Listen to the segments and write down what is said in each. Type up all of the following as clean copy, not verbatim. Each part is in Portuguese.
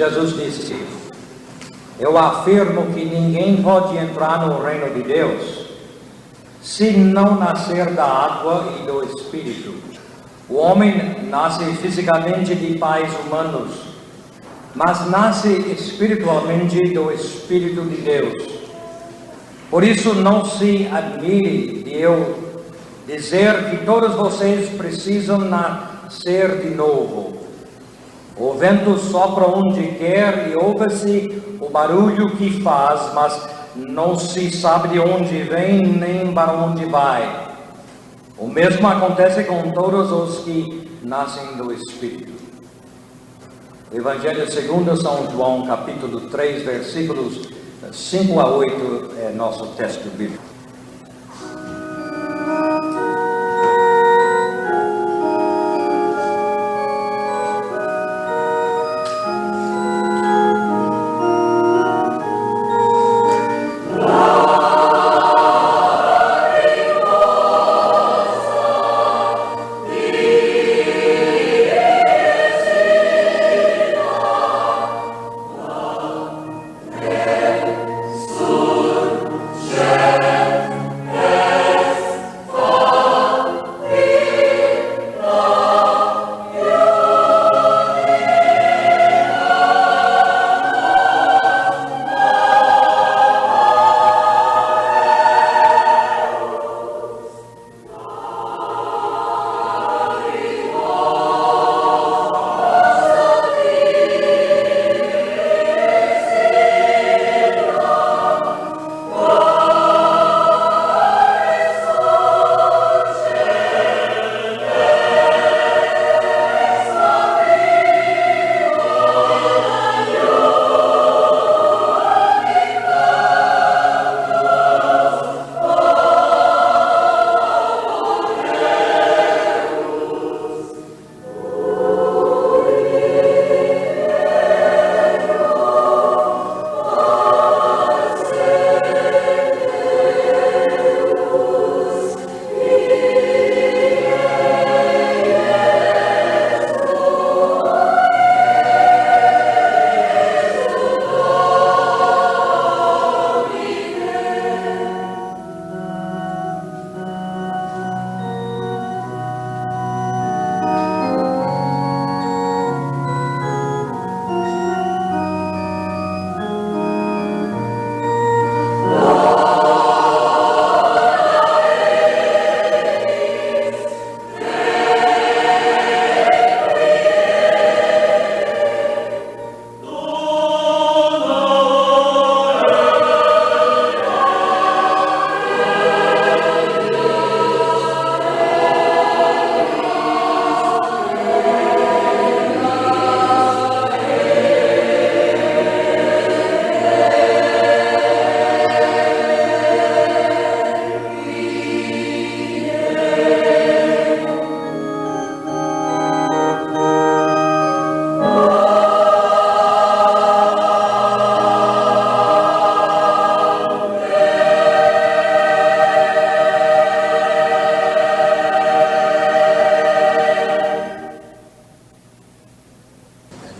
Jesus disse: eu afirmo que ninguém pode entrar no reino de Deus se não nascer da água e do Espírito. O homem nasce fisicamente de pais humanos, mas nasce espiritualmente do Espírito de Deus. Por isso, não se admire de eu dizer que todos vocês precisam nascer de novo. O vento sopra onde quer e ouve-se o barulho que faz, mas não se sabe de onde vem nem para onde vai. O mesmo acontece com todos os que nascem do Espírito. Evangelho segundo São João, capítulo 3, versículos 5 a 8 é nosso texto bíblico.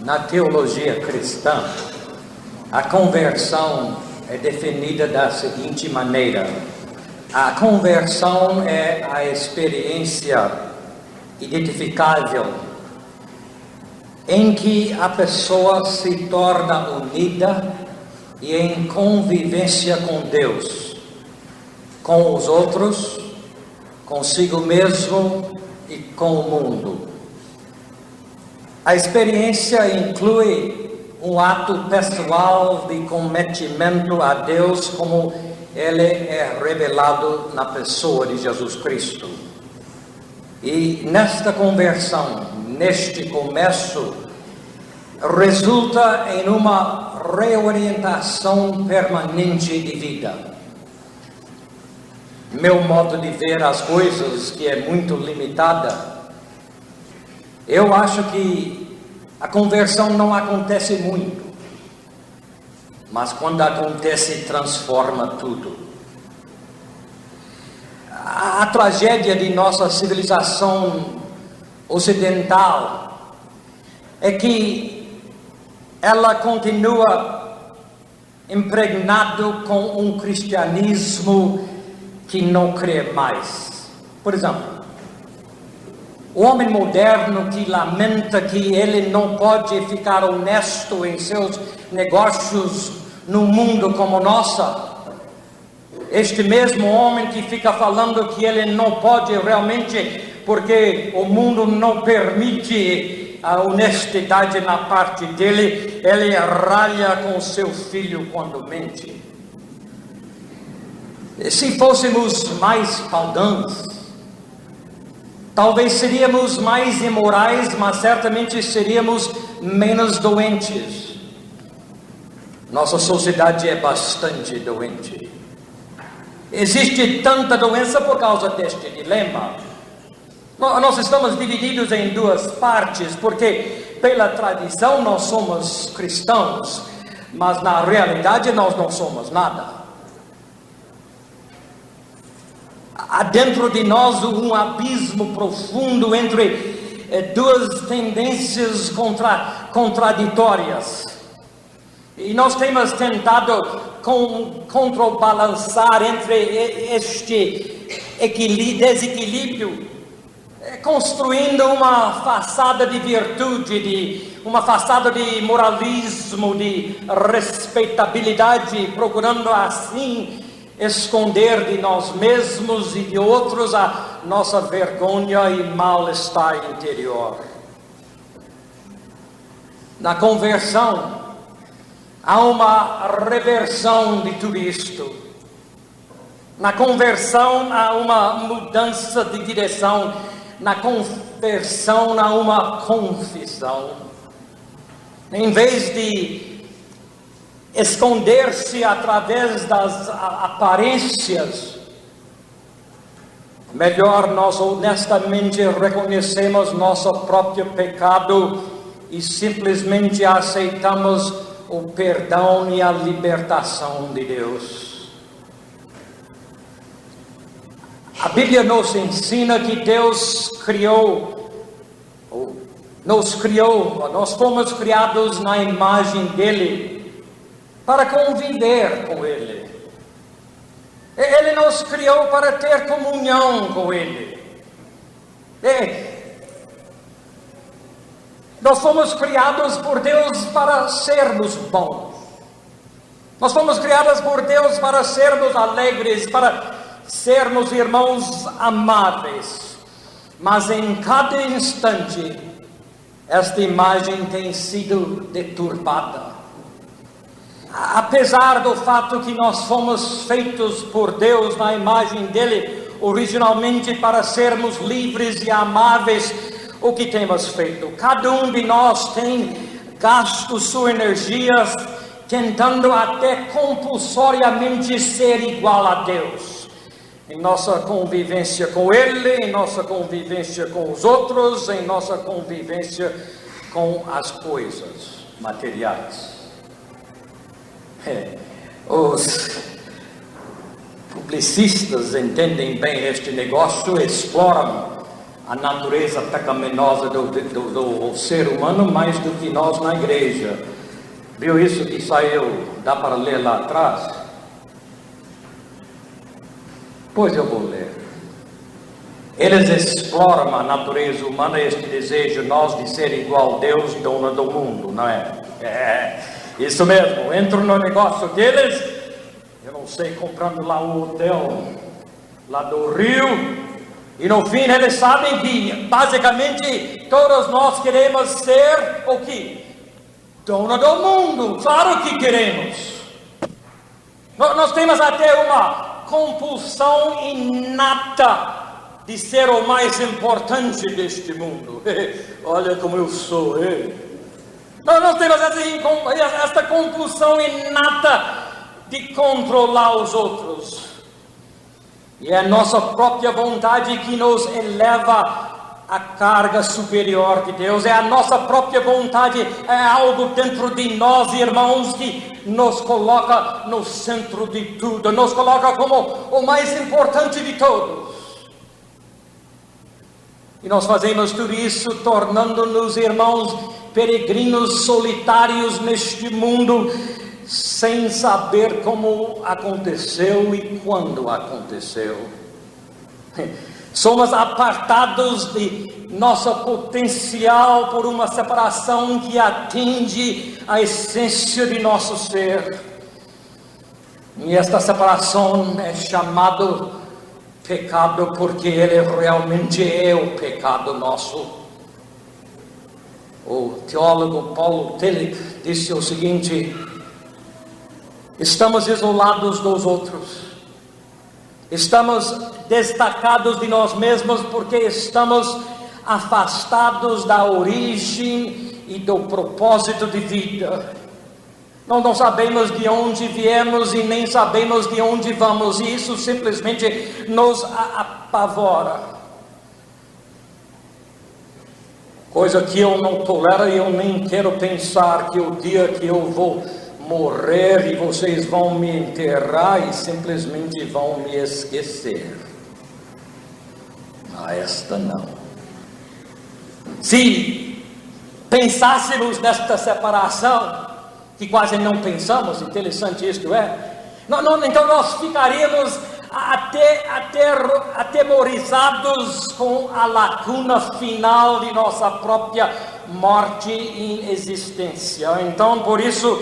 Na teologia cristã, a conversão é definida da seguinte maneira: a conversão é a experiência identificável em que a pessoa se torna unida e em convivência com Deus, com os outros, consigo mesmo e com o mundo. A experiência inclui um ato pessoal de cometimento a Deus como Ele é revelado na pessoa de Jesus Cristo. E nesta conversão, neste começo, resulta em uma reorientação permanente de vida. Meu modo de ver as coisas, que é muito limitada, eu acho que a conversão não acontece muito, mas quando acontece, transforma tudo. A tragédia de nossa civilização ocidental é que ela continua impregnado com um cristianismo que não crê mais. Por exemplo, o homem moderno que lamenta que ele não pode ficar honesto em seus negócios num mundo como o nosso. Este mesmo homem que fica falando que ele não pode realmente, porque o mundo não permite a honestidade na parte dele, ele ralha com seu filho quando mente. Se fôssemos mais pagãos, talvez seríamos mais imorais, mas certamente seríamos menos doentes. Nossa sociedade é bastante doente. Existe tanta doença por causa deste dilema. Nós estamos divididos em duas partes, porque pela tradição nós somos cristãos, mas na realidade nós não somos nada. Há dentro de nós um abismo profundo entre duas tendências contraditórias. E nós temos tentado contrabalançar entre este desequilíbrio, construindo uma façada de virtude, uma façada de moralismo, de respeitabilidade, procurando assim esconder de nós mesmos e de outros a nossa vergonha e mal-estar interior. Na conversão, há uma reversão de tudo isto. Na conversão há uma mudança de direção. Na conversão há uma confissão. Em vez de esconder-se através das aparências, melhor nós honestamente reconhecemos nosso próprio pecado e simplesmente aceitamos o perdão e a libertação de Deus. A Bíblia nos ensina que Deus nós fomos criados na imagem dele, para conviver com ele. Ele nos criou para ter comunhão com ele. Nós fomos criados por Deus para sermos bons. Nós fomos criados por Deus para sermos alegres, para sermos irmãos amáveis. Mas em cada instante, esta imagem tem sido deturpada. Apesar do fato que nós fomos feitos por Deus na imagem dele, originalmente para sermos livres e amáveis, o que temos feito? Cada um de nós tem gasto sua energia tentando até compulsoriamente ser igual a Deus. Em nossa convivência com Ele, em nossa convivência com os outros, em nossa convivência com as coisas materiais. Os publicistas entendem bem este negócio, exploram a natureza pecaminosa do ser humano mais do que nós na igreja. Viu isso que saiu? Dá para ler lá atrás? Pois eu vou ler. Eles exploram a natureza humana, este desejo nós de ser igual a Deus, dono do mundo, não é? Isso mesmo, entro no negócio deles, eu não sei, comprando lá um hotel lá do Rio, e no fim eles sabem que basicamente todos nós queremos ser o quê? Dono do mundo, claro que queremos. Nós temos até uma compulsão inata de ser o mais importante deste mundo. Olha como eu sou, Nós temos esta compulsão inata de controlar os outros. E é a nossa própria vontade que nos eleva à carga superior de Deus. É a nossa própria vontade, é algo dentro de nós, irmãos, que nos coloca no centro de tudo, nos coloca como o mais importante de todos. E nós fazemos tudo isso tornando-nos irmãos peregrinos solitários neste mundo, sem saber como aconteceu e quando aconteceu. Somos apartados de nosso potencial por uma separação que atinge a essência de nosso ser. E esta separação é chamado pecado porque ele realmente é o pecado nosso. O teólogo Paul Tillich disse o seguinte: estamos isolados dos outros, estamos destacados de nós mesmos porque estamos afastados da origem e do propósito de vida. Nós não sabemos de onde viemos e nem sabemos de onde vamos, e isso simplesmente nos apavora. Coisa que eu não tolero, e eu nem quero pensar que o dia que eu vou morrer e vocês vão me enterrar e simplesmente vão me esquecer. Esta não. Se pensássemos nesta separação, que quase não pensamos, interessante isto é, então nós ficaríamos atemorizados com a lacuna final de nossa própria morte em existência. Então, por isso,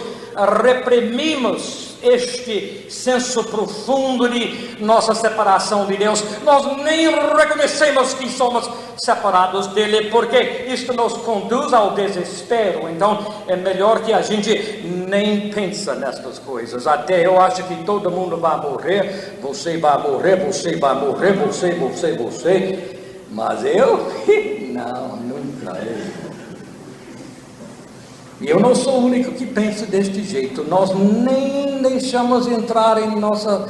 reprimimos este senso profundo de nossa separação de Deus. Nós nem reconhecemos que somos separados dele, porque isto nos conduz ao desespero. Então é melhor que a gente nem pensa nestas coisas. Até eu acho que todo mundo vai morrer, você vai morrer, você vai morrer, você, mas eu? Não, nunca. E eu não sou o único que pensa deste jeito. Nós nem deixamos entrar em nosso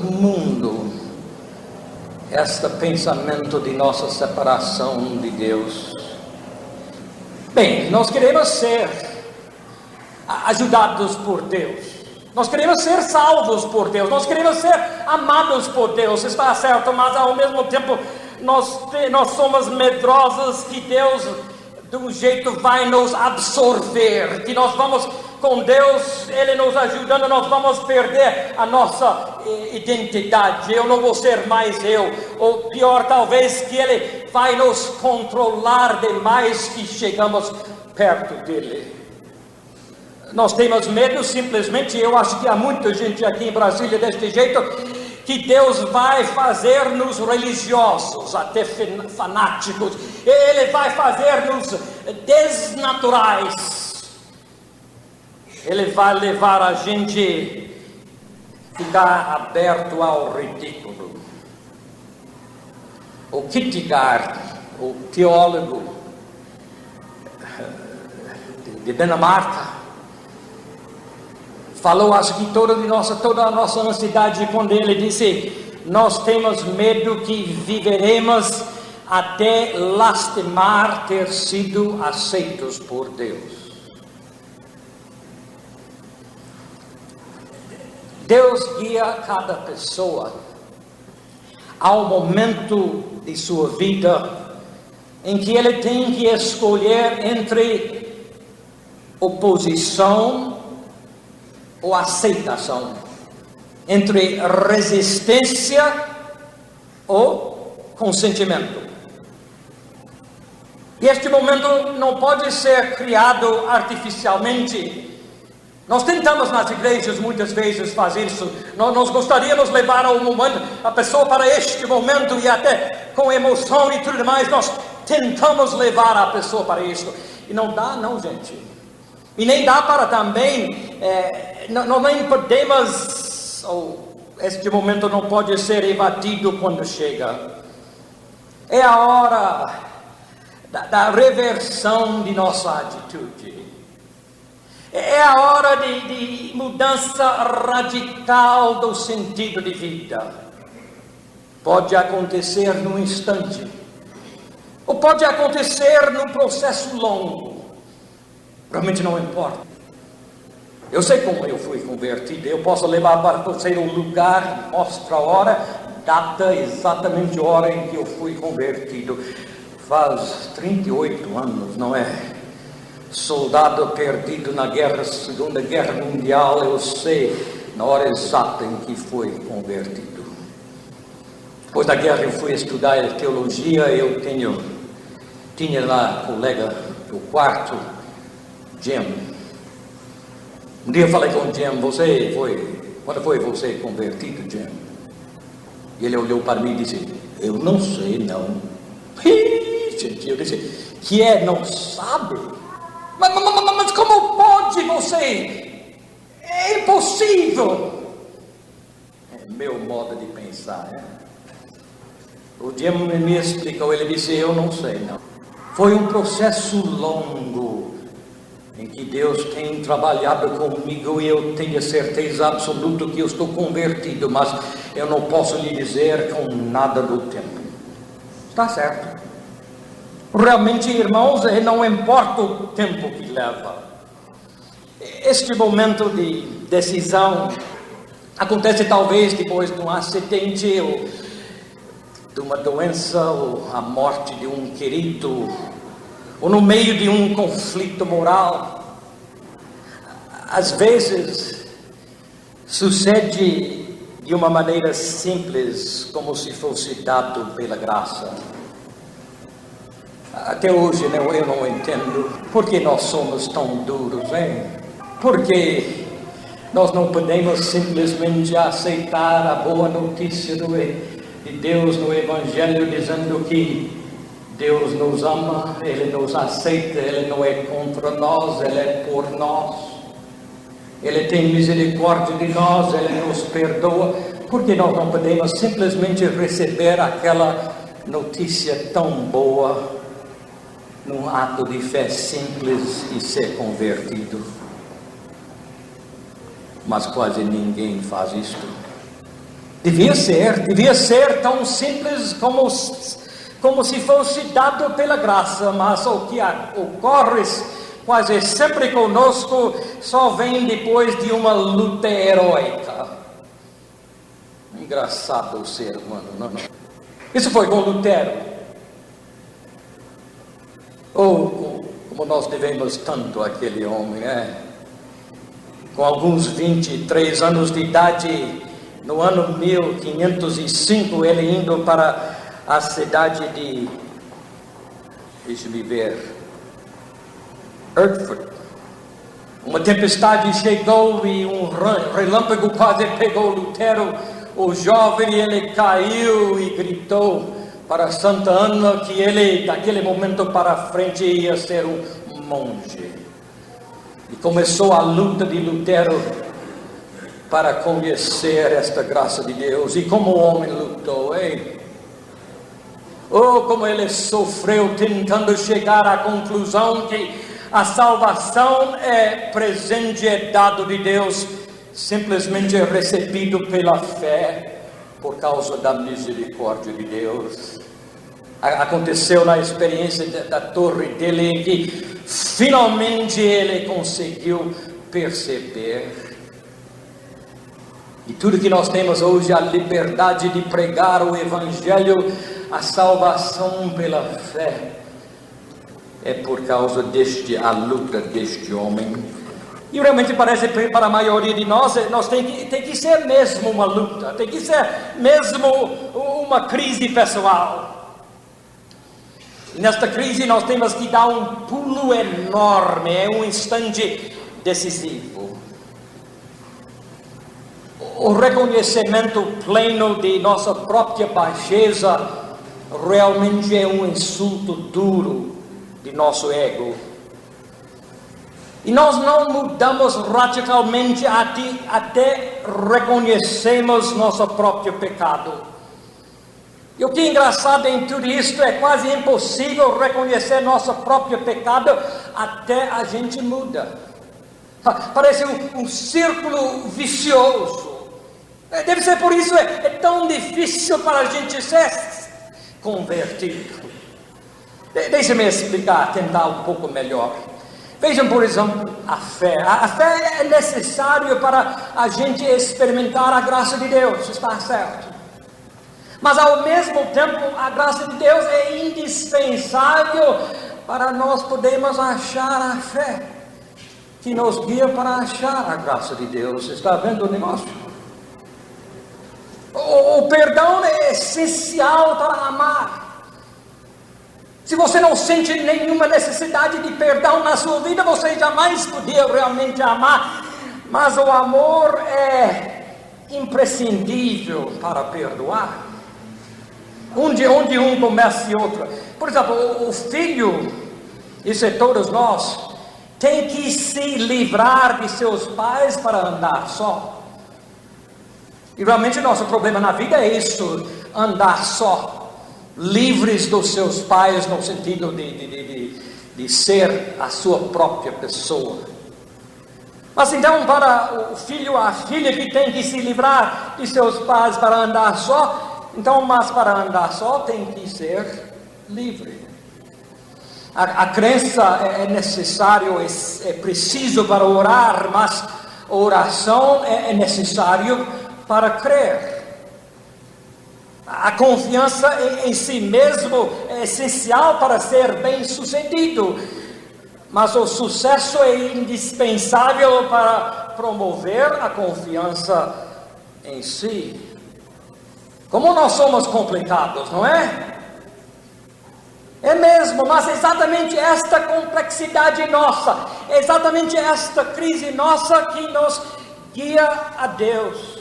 mundo este pensamento de nossa separação de Deus. Bem, nós queremos ser ajudados por Deus. Nós queremos ser salvos por Deus. Nós queremos ser amados por Deus. Está certo, mas ao mesmo tempo nós somos medrosos que Deus de um jeito vai nos absorver, que nós vamos com Deus, Ele nos ajudando, nós vamos perder a nossa identidade. Eu não vou ser mais eu, ou pior talvez, que Ele vai nos controlar demais que chegamos perto dEle. Nós temos medo simplesmente, eu acho que há muita gente aqui em Brasília deste jeito, que Deus vai fazer-nos religiosos, até fanáticos. Ele vai fazer-nos desnaturais. Ele vai levar a gente a ficar aberto ao ridículo. O Kierkegaard, o teólogo de Dinamarca, falou, acho que toda a nossa ansiedade, quando ele disse: nós temos medo que viveremos até lastimar ter sido aceitos por Deus. Deus guia cada pessoa ao momento de sua vida em que ele tem que escolher entre oposição ou aceitação, entre resistência ou consentimento. E este momento não pode ser criado artificialmente. Nós tentamos nas igrejas muitas vezes fazer isso. Nós gostaríamos de levar a pessoa para este momento, e até com emoção e tudo mais, nós tentamos levar a pessoa para isso. E não dá não, gente. E nem dá para também, não podemos, este momento não pode ser evadido quando chega. É a hora da reversão de nossa atitude. É a hora de mudança radical do sentido de vida. Pode acontecer num instante, ou pode acontecer num processo longo. Realmente não importa. Eu sei como eu fui convertido. Eu posso levar para você o lugar, mostra a hora, data, exatamente a hora em que eu fui convertido. Faz 38 anos, não é? Soldado perdido na Segunda Guerra Mundial, eu sei na hora exata em que foi convertido. Depois da guerra eu fui estudar teologia, tinha lá colega do quarto, Jim. Um dia eu falei com o Jim, quando foi você convertido, Jim? E ele olhou para mim e disse, eu não sei não. Gente, eu disse, não sabe? Mas como pode você? É impossível. É meu modo de pensar, né? O Jim me explicou, ele disse, eu não sei não. Foi um processo longo em que Deus tem trabalhado comigo e eu tenho certeza absoluta que eu estou convertido, mas eu não posso lhe dizer com nada do tempo. Está certo. Realmente, irmãos, não importa o tempo que leva. Este momento de decisão acontece talvez depois de um acidente ou de uma doença ou a morte de um querido, ou no meio de um conflito moral. Às vezes sucede de uma maneira simples, como se fosse dado pela graça. Até hoje eu não entendo por que nós somos tão duros, hein? Por que nós não podemos simplesmente aceitar a boa notícia de Deus no Evangelho, dizendo que Deus nos ama, Ele nos aceita, Ele não é contra nós, Ele é por nós. Ele tem misericórdia de nós, Ele nos perdoa. Por que nós não podemos simplesmente receber aquela notícia tão boa num ato de fé simples e ser convertido? Mas quase ninguém faz isto. Devia ser tão simples como se fosse dado pela graça, mas o que ocorre quase sempre conosco só vem depois de uma luta heróica. Engraçado o ser humano, não? Isso foi com Lutero. Como nós devemos tanto àquele homem, né? Com alguns 23 anos de idade, no ano 1505, ele indo para a cidade de, deixe-me ver, Erfurt. Uma tempestade chegou e um relâmpago quase pegou Lutero, o jovem, e ele caiu e gritou para Santa Ana que ele, daquele momento para frente, ia ser um monge. E começou a luta de Lutero para conhecer esta graça de Deus. E como o homem lutou, hein? Como ele sofreu tentando chegar à conclusão que a salvação é presente, é dado de Deus, simplesmente é recebido pela fé, por causa da misericórdia de Deus. Aconteceu na experiência da torre dele, em que finalmente ele conseguiu perceber. E tudo que nós temos hoje, a liberdade de pregar o Evangelho, a salvação pela fé, é por causa a luta deste homem. E realmente parece para a maioria de nós tem que ser mesmo uma luta, tem que ser mesmo uma crise pessoal. E nesta crise nós temos que dar um pulo enorme, é um instante decisivo. O reconhecimento pleno de nossa própria baixeza realmente é um insulto duro de nosso ego. E nós não mudamos radicalmente até reconhecemos nosso próprio pecado. E o que é engraçado em tudo isso é quase impossível reconhecer nosso próprio pecado até a gente muda. Parece um círculo vicioso. Deve ser por isso é tão difícil para a gente ser convertido. Deixa-me explicar, tentar um pouco melhor. Vejam, por exemplo, a fé. A fé é necessária para a gente experimentar a graça de Deus, está certo? Mas ao mesmo tempo, a graça de Deus é indispensável para nós podermos achar a fé que nos guia para achar a graça de Deus. Está vendo o negócio? O perdão é essencial para amar. Se você não sente nenhuma necessidade de perdão na sua vida, você jamais podia realmente amar. Mas o amor é imprescindível para perdoar. Onde um começa e outro. Por exemplo, o filho, isso é todos nós, tem que se livrar de seus pais para andar só. E realmente nosso problema na vida é isso, andar só, livres dos seus pais no sentido de ser a sua própria pessoa. Mas então para o filho, a filha que tem que se livrar de seus pais para andar só, então, mas para andar só tem que ser livre. A crença é necessário, é preciso para orar, mas a oração é necessário para crer. A confiança em si mesmo é essencial para ser bem-sucedido, mas o sucesso é indispensável para promover a confiança em si. Como nós somos complicados, não é? É mesmo, mas exatamente esta complexidade nossa, exatamente esta crise nossa que nos guia a Deus.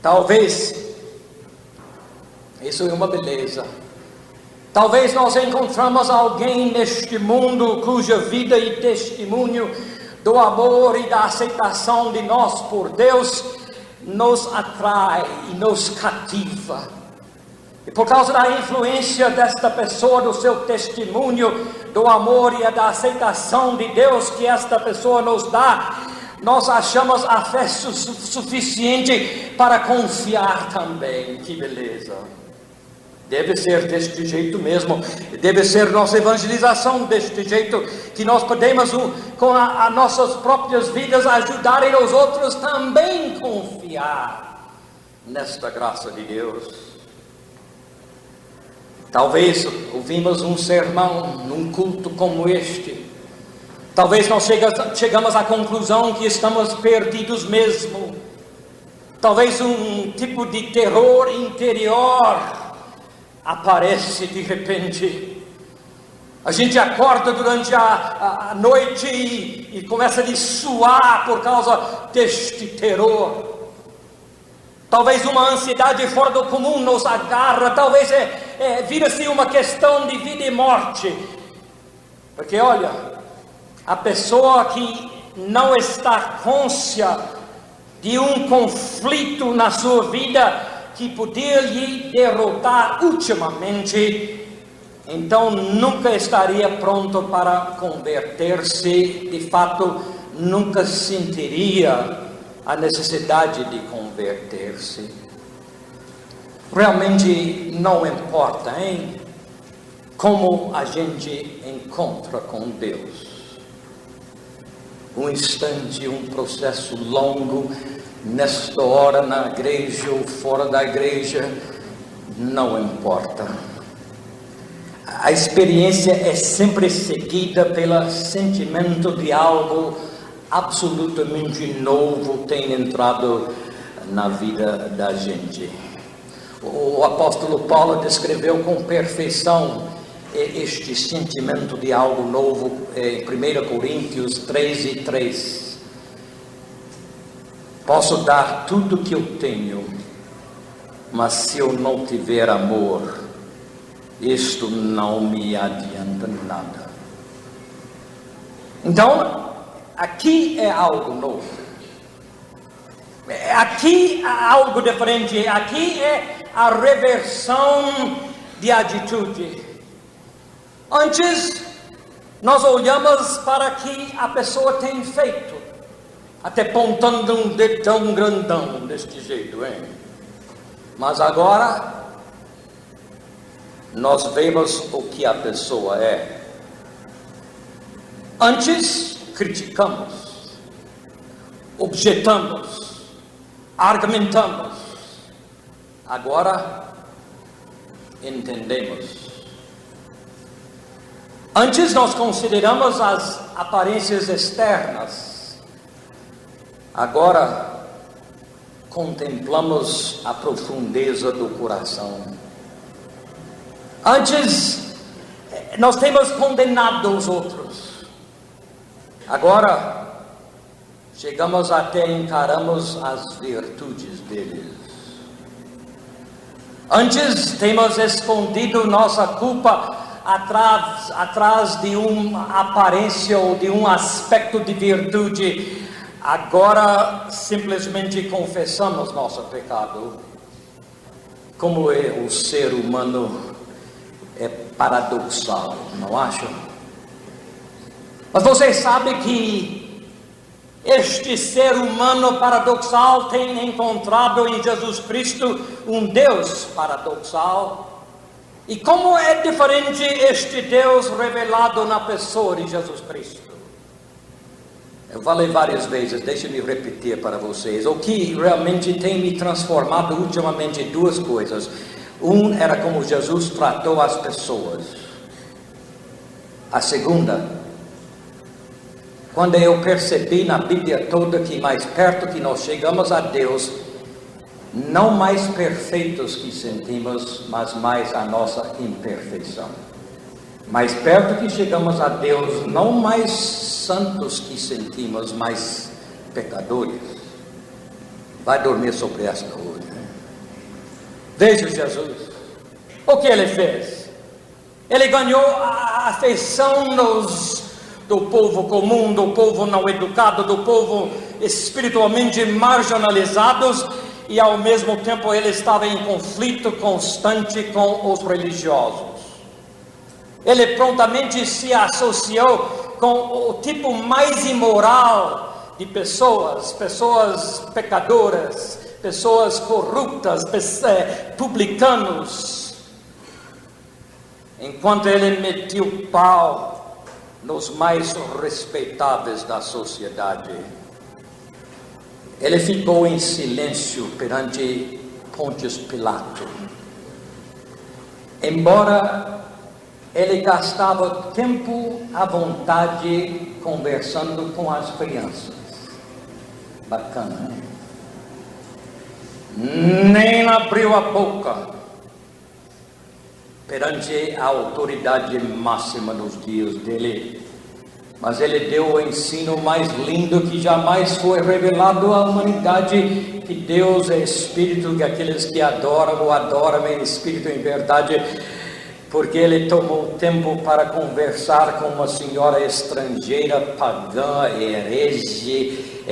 Talvez, isso é uma beleza, talvez nós encontramos alguém neste mundo cuja vida e testemunho do amor e da aceitação de nós por Deus nos atrai e nos cativa. E por causa da influência desta pessoa, do seu testemunho, do amor e da aceitação de Deus que esta pessoa nos dá, nós achamos a fé suficiente para confiar também. Que beleza! Deve ser deste jeito mesmo, deve ser nossa evangelização deste jeito, que nós podemos, com as nossas próprias vidas, ajudarem os outros também confiar nesta graça de Deus. Talvez ouvimos um sermão num culto como este, talvez nós chegamos à conclusão que estamos perdidos mesmo, talvez um tipo de terror interior aparece de repente. A gente acorda durante a noite e começa a suar por causa deste terror. Talvez uma ansiedade fora do comum nos agarra, talvez vira-se uma questão de vida e morte. Porque olha, a pessoa que não está cônscia de um conflito na sua vida que podia lhe derrotar ultimamente, então nunca estaria pronto para converter-se, de fato nunca sentiria a necessidade de converter-se. Realmente não importa, hein? Como a gente encontra com Deus. Um instante, um processo longo, nesta hora na igreja ou fora da igreja, não importa. A experiência é sempre seguida pelo sentimento de algo absolutamente novo tem entrado na vida da gente. O apóstolo Paulo descreveu com perfeição este sentimento de algo novo em 1 Coríntios 13:3. Posso dar tudo que eu tenho, mas se eu não tiver amor, isto não me adianta nada. Então, aqui é algo novo. Aqui há algo diferente. Aqui é a reversão de atitude. Antes, nós olhamos para o que a pessoa tem feito, até apontando um dedão grandão deste jeito, hein? Mas agora, nós vemos o que a pessoa é. Antes, criticamos, objetamos, argumentamos. Agora entendemos. Antes nós consideramos as aparências externas. Agora contemplamos a profundeza do coração. Antes nós temos condenado os outros. Agora chegamos até encaramos as virtudes deles. Antes temos escondido nossa culpa atrás de uma aparência ou de um aspecto de virtude. Agora simplesmente confessamos nosso pecado. Como é o ser humano é paradoxal, não acham? Mas você sabe que este ser humano paradoxal tem encontrado em Jesus Cristo um Deus paradoxal. E como é diferente este Deus revelado na pessoa de Jesus Cristo? Eu falei várias vezes, deixe-me repetir para vocês. O que realmente tem me transformado ultimamente em duas coisas. Era como Jesus tratou as pessoas. A segunda, quando eu percebi na Bíblia toda que mais perto que nós chegamos a Deus, não mais perfeitos que sentimos, mas mais a nossa imperfeição. Mais perto que chegamos a Deus, não mais santos que sentimos, mas pecadores. Vai dormir sobre esta hoje. Veja Jesus. O que ele fez? Ele ganhou a afeição do povo comum, do povo não educado, do povo espiritualmente marginalizados, e ao mesmo tempo ele estava em conflito constante com os religiosos. Ele prontamente se associou com o tipo mais imoral de pessoas pecadoras, pessoas corruptas, publicanos, enquanto ele metia o pau nos mais respeitáveis da sociedade. Ele ficou em silêncio perante Pôncio Pilato. Embora ele gastava tempo à vontade conversando com as crianças. Bacana, né? Nem abriu a boca perante a autoridade máxima nos dias dele. Mas ele deu o ensino mais lindo que jamais foi revelado à humanidade, que Deus é Espírito, que aqueles que adoram o adoram em Espírito e em verdade, porque ele tomou tempo para conversar com uma senhora estrangeira, pagã, herege,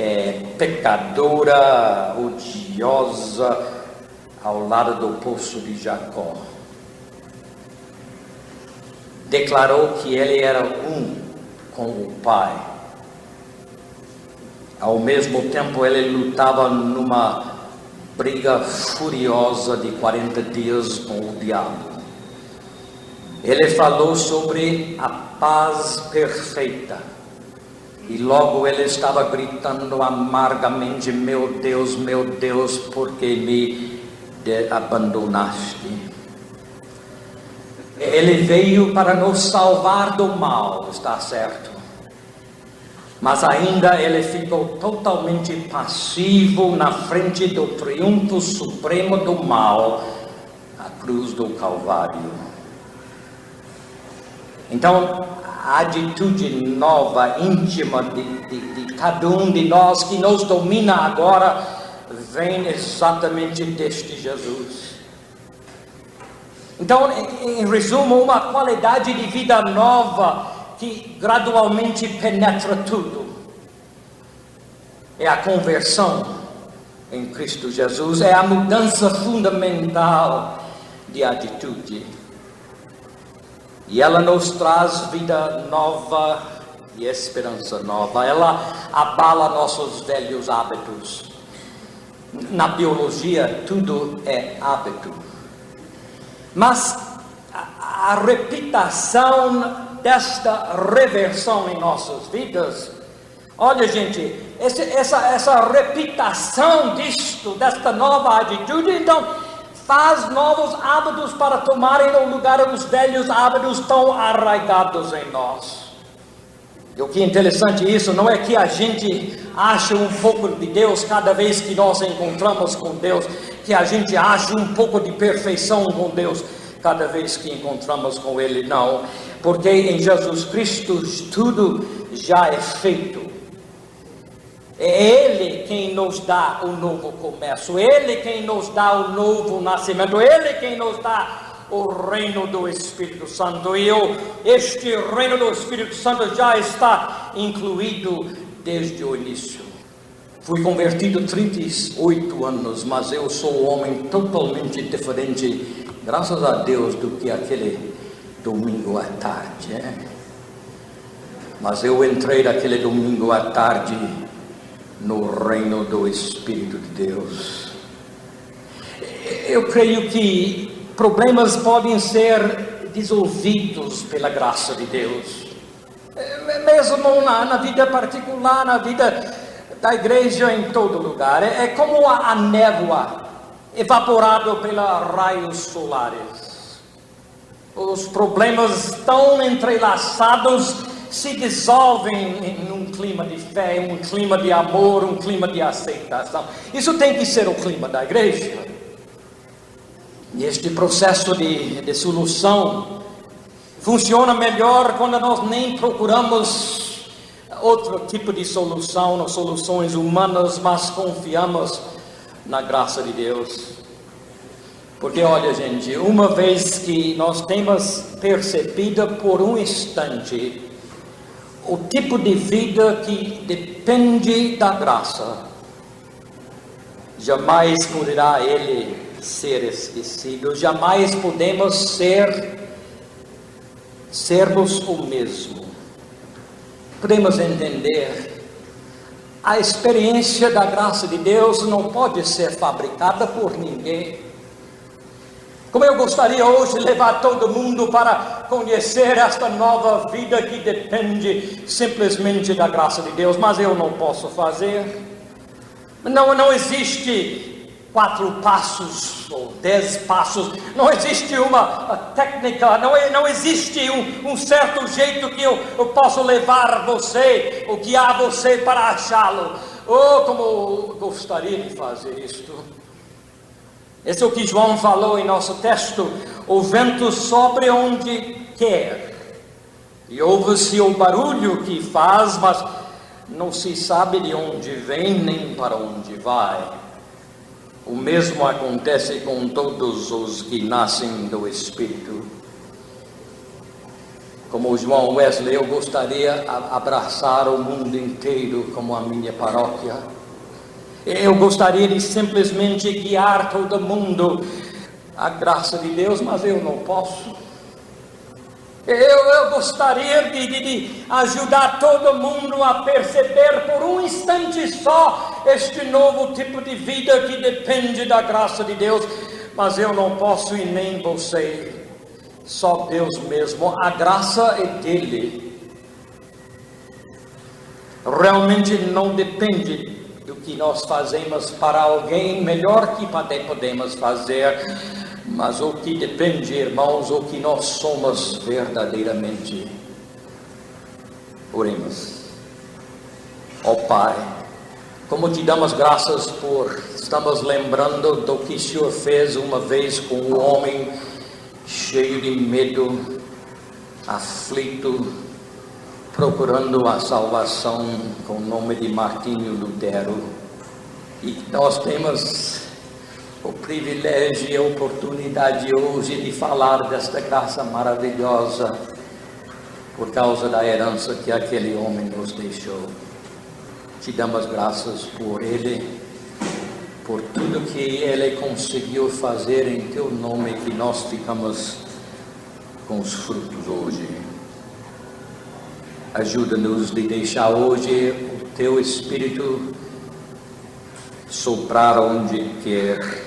pecadora, odiosa, ao lado do poço de Jacó. Declarou que ele era um com o Pai. Ao mesmo tempo ele lutava numa briga furiosa de 40 dias com o diabo. Ele falou sobre a paz perfeita, e logo ele estava gritando amargamente: meu Deus, por que me abandonaste? Ele veio para nos salvar do mal, está certo? Mas ainda ele ficou totalmente passivo na frente do triunfo supremo do mal, a cruz do Calvário. Então, a atitude nova, íntima de cada um de nós, que nos domina agora, vem exatamente deste Jesus. Então, em resumo, uma qualidade de vida nova que gradualmente penetra tudo é a conversão em Cristo Jesus, é a mudança fundamental de atitude. E ela nos traz vida nova e esperança nova. Ela abala nossos velhos hábitos. Na biologia, tudo é hábito. Mas a repetição desta reversão em nossas vidas, olha gente, essa repetição desta nova atitude, então faz novos hábitos para tomarem o lugar dos velhos hábitos tão arraigados em nós. E o que é interessante isso, não é que a gente acha um pouco de Deus cada vez que nós encontramos com Deus, que a gente acha um pouco de perfeição com Deus cada vez que encontramos com Ele, não. Porque em Jesus Cristo tudo já é feito. É Ele quem nos dá o novo começo, Ele quem nos dá o novo nascimento, Ele quem nos dá o reino do Espírito Santo. E este reino do Espírito Santo já está incluído desde o início. Fui convertido 38 anos, mas eu sou um homem totalmente diferente, graças a Deus, do que aquele domingo à tarde. Mas eu entrei naquele domingo à tarde no reino do Espírito de Deus. Eu creio que problemas podem ser dissolvidos pela graça de Deus, mesmo na vida particular, na vida da igreja, em todo lugar. É como a névoa evaporada pelos raios solares. Os problemas tão entrelaçados se dissolvem em um clima de fé, um clima de amor, um clima de aceitação. Isso tem que ser o clima da igreja. E este processo de solução funciona melhor quando nós nem procuramos outro tipo de solução, nas soluções humanas, mas confiamos na graça de Deus. Porque olha, gente, uma vez que nós temos percebido por um instante o tipo de vida que depende da graça, jamais poderá ele ser esquecido, jamais podemos sermos o mesmo. Podemos entender, a experiência da graça de Deus não pode ser fabricada por ninguém. Como eu gostaria hoje de levar todo mundo para conhecer esta nova vida que depende simplesmente da graça de Deus, mas eu não posso fazer. Não existe 4 passos ou 10 passos, não existe uma técnica, não existe um certo jeito que eu posso levar você ou guiar você para achá-lo. Oh, como eu gostaria de fazer isto. Esse é o que João falou em nosso texto: o vento sopra onde quer e ouve-se o barulho que faz, mas não se sabe de onde vem nem para onde vai. O mesmo acontece com todos os que nascem do Espírito. Como João Wesley, eu gostaria de abraçar o mundo inteiro como a minha paróquia. Eu gostaria de simplesmente guiar todo mundo à graça de Deus, mas eu não posso. Eu gostaria de ajudar todo mundo a perceber por um instante só este novo tipo de vida que depende da graça de Deus, mas eu não posso e nem você, só Deus mesmo. A graça é dele. Realmente não depende do que nós fazemos para alguém, melhor que podemos fazer, mas o que depende, irmãos, o que nós somos verdadeiramente. Oremos. Ó Pai, como te damos graças estamos lembrando do que o Senhor fez uma vez com o homem cheio de medo, aflito, procurando a salvação, com o nome de Martinho Lutero. E nós temos o privilégio e a oportunidade hoje de falar desta graça maravilhosa, por causa da herança que aquele homem nos deixou. Te damos graças por ele, por tudo que ele conseguiu fazer em teu nome, que nós ficamos com os frutos hoje. Ajuda-nos de deixar hoje o teu Espírito soprar onde quer,